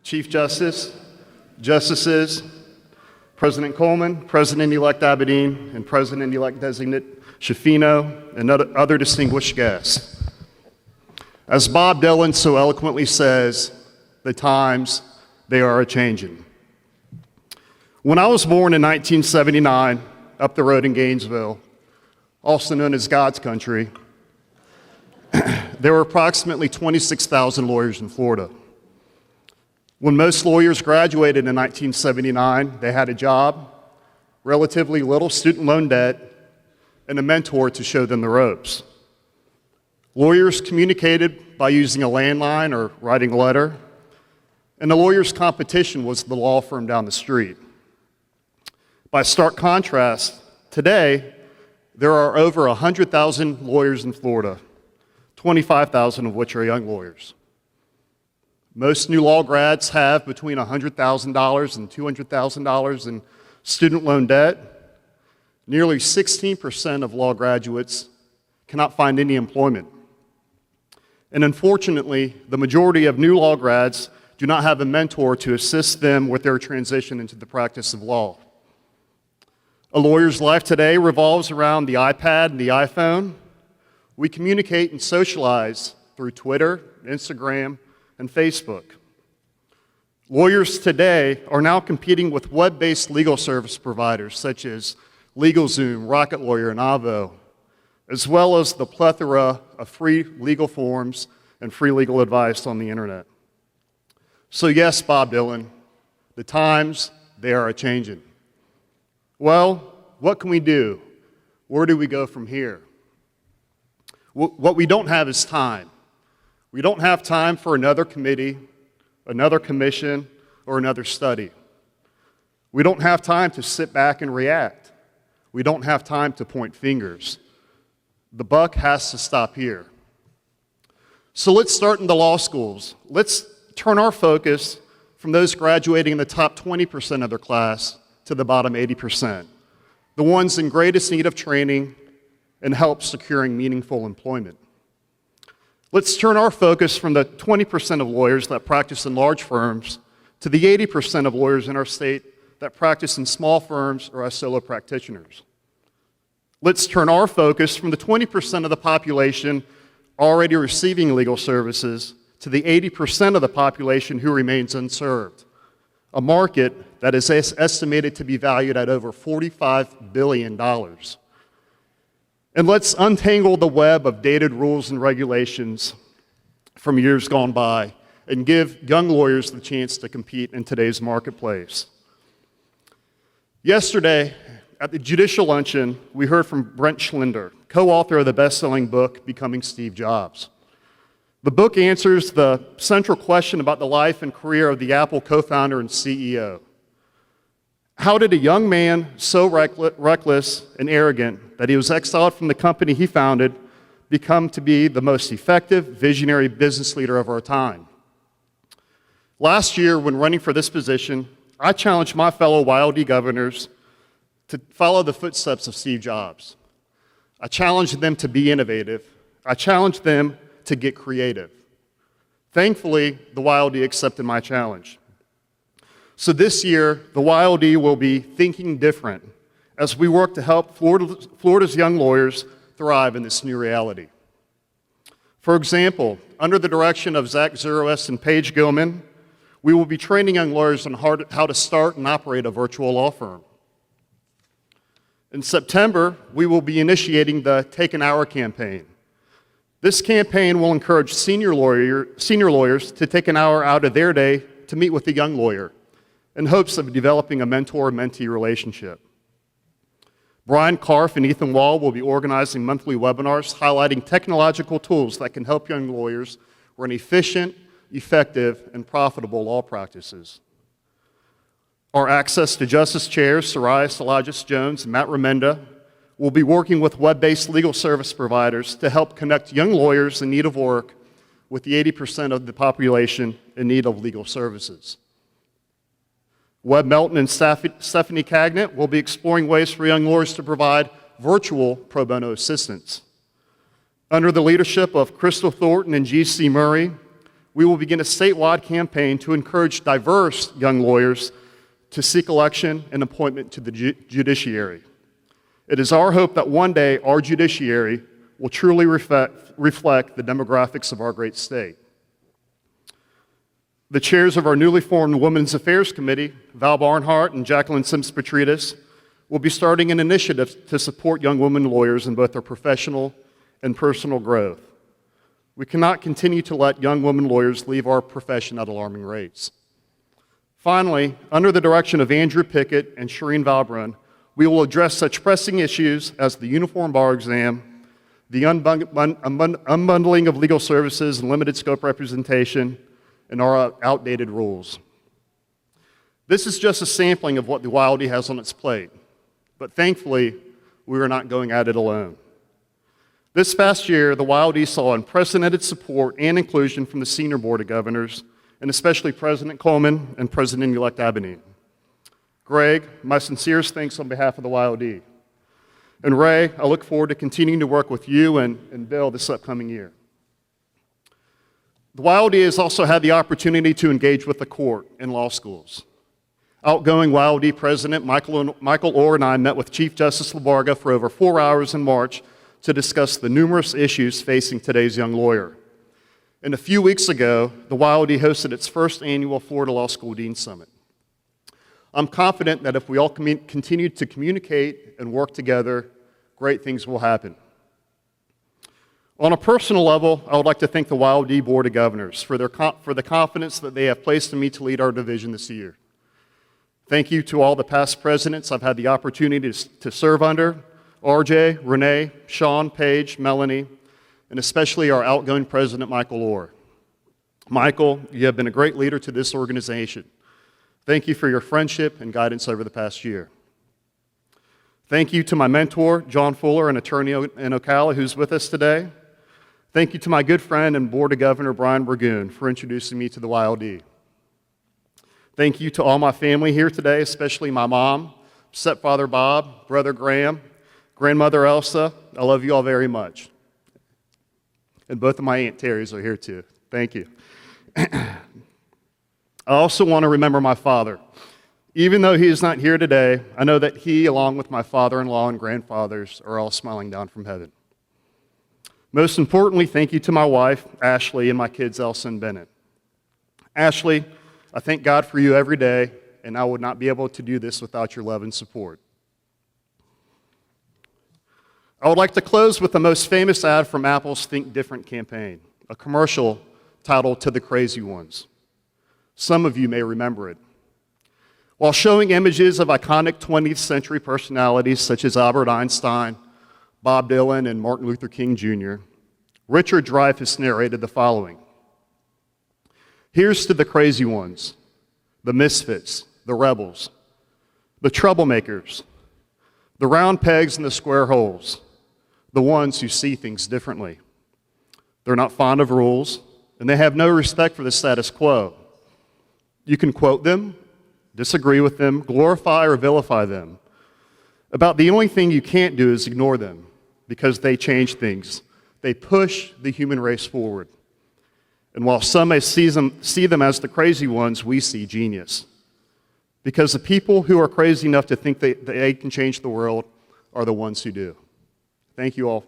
Chief Justice, Justices, President Coleman, President-elect Abedin, and President-elect Designate Schifino, and other distinguished guests. As Bob Dylan so eloquently says, the times, they are a-changin'. When I was born in 1979, up the road in Gainesville, also known as God's country, there were approximately 26,000 lawyers in Florida. When most lawyers graduated in 1979, they had a job, relatively little student loan debt, and a mentor to show them the ropes. Lawyers communicated by using a landline or writing a letter, and the lawyer's competition was the law firm down the street. By stark contrast, today, there are over 100,000 lawyers in Florida, 25,000 of which are young lawyers. Most new law grads have between $100,000 and $200,000 in student loan debt. Nearly 16% of law graduates cannot find any employment. And unfortunately, the majority of new law grads do not have a mentor to assist them with their transition into the practice of law. A lawyer's life today revolves around the iPad and the iPhone. We communicate and socialize through Twitter, Instagram, and Facebook. Lawyers today are now competing with web-based legal service providers such as LegalZoom, Rocket Lawyer, and Avo, as well as the plethora of free legal forms and free legal advice on the internet. So yes, Bob Dylan, the times, they are a-changin'. Well, what can we do? Where do we go from here? What we don't have is time. We don't have time for another committee, another commission, or another study. We don't have time to sit back and react. We don't have time to point fingers. The buck has to stop here. So let's start in the law schools. Let's turn our focus from those graduating in the top 20% of their class to the bottom 80%, the ones in greatest need of training and help securing meaningful employment. Let's turn our focus from the 20% of lawyers that practice in large firms to the 80% of lawyers in our state that practice in small firms or as solo practitioners. Let's turn our focus from the 20% of the population already receiving legal services to the 80% of the population who remains unserved, a market that is estimated to be valued at over $45 billion. And let's untangle the web of dated rules and regulations from years gone by and give young lawyers the chance to compete in today's marketplace. Yesterday, at the judicial luncheon, we heard from Brent Schlinder, co-author of the best-selling book, Becoming Steve Jobs. The book answers the central question about the life and career of the Apple co-founder and CEO. How did a young man so reckless and arrogant that he was exiled from the company he founded become to be the most effective, visionary business leader of our time? Last year, when running for this position, I challenged my fellow YLD governors to follow the footsteps of Steve Jobs. I challenged them to be innovative. I challenged them to get creative. Thankfully, the YLD accepted my challenge. So this year, the YLD will be thinking different as we work to help Florida's young lawyers thrive in this new reality. For example, under the direction of Zach Zeroes and Paige Gilman, we will be training young lawyers on how to start and operate a virtual law firm. In September, we will be initiating the Take an Hour campaign. This campaign will encourage senior lawyers to take an hour out of their day to meet with a young lawyer in hopes of developing a mentor-mentee relationship. Brian Karff and Ethan Wall will be organizing monthly webinars highlighting technological tools that can help young lawyers run efficient, effective, and profitable law practices. Our Access to Justice chairs, Soraya Salajas-Jones and Matt Remenda, will be working with web-based legal service providers to help connect young lawyers in need of work with the 80% of the population in need of legal services. Webb Melton and Stephanie Cagnett will be exploring ways for young lawyers to provide virtual pro bono assistance. Under the leadership of Crystal Thornton and G.C. Murray, we will begin a statewide campaign to encourage diverse young lawyers to seek election and appointment to the judiciary. It is our hope that one day our judiciary will truly reflect the demographics of our great state. The chairs of our newly formed Women's Affairs Committee, Val Barnhart and Jacqueline Sims-Petrides, will be starting an initiative to support young women lawyers in both their professional and personal growth. We cannot continue to let young women lawyers leave our profession at alarming rates. Finally, under the direction of Andrew Pickett and Shireen Valbrun, we will address such pressing issues as the uniform bar exam, the unbundling of legal services and limited scope representation, and our outdated rules. This is just a sampling of what the YLD has on its plate, but thankfully, we are not going at it alone. This past year, the YLD saw unprecedented support and inclusion from the Senior Board of Governors, and especially President Coleman and President-elect Abedin. Greg, my sincerest thanks on behalf of the YLD. And Ray, I look forward to continuing to work with you and Bill this upcoming year. The YLD has also had the opportunity to engage with the court and law schools. Outgoing YLD President Michael Orr and I met with Chief Justice Labarga for over 4 hours in March to discuss the numerous issues facing today's young lawyer. And a few weeks ago, the YLD hosted its first annual Florida Law School Dean Summit. I'm confident that if we all continue to communicate and work together, great things will happen. On a personal level, I would like to thank the YLD Board of Governors for the confidence that they have placed in me to lead our division this year. Thank you to all the past presidents I've had the opportunity to serve under, RJ, Renee, Sean, Paige, Melanie, and especially our outgoing president, Michael Orr. Michael, you have been a great leader to this organization. Thank you for your friendship and guidance over the past year. Thank you to my mentor, John Fuller, an attorney in Ocala who's with us today. Thank you to my good friend and Board of Governor, Brian Burgoon, for introducing me to the YLD. Thank you to all my family here today, especially my mom, stepfather Bob, brother Graham, grandmother Elsa. I love you all very much. And both of my Aunt Terrys are here too. Thank you. I also want to remember my father. Even though he is not here today, I know that he, along with my father-in-law and grandfathers, are all smiling down from heaven. Most importantly, thank you to my wife, Ashley, and my kids, Elsa and Bennett. Ashley, I thank God for you every day, and I would not be able to do this without your love and support. I would like to close with the most famous ad from Apple's Think Different campaign, a commercial titled "To the Crazy Ones." Some of you may remember it. While showing images of iconic 20th century personalities such as Albert Einstein, Bob Dylan, and Martin Luther King Jr., Richard Dreyfuss narrated the following. Here's to the crazy ones, the misfits, the rebels, the troublemakers, the round pegs in the square holes, the ones who see things differently. They're not fond of rules, and they have no respect for the status quo. You can quote them, disagree with them, glorify or vilify them. About the only thing you can't do is ignore them, because they change things. They push the human race forward. And while some may see them as the crazy ones, we see genius. Because the people who are crazy enough to think they can change the world are the ones who do. Thank you all.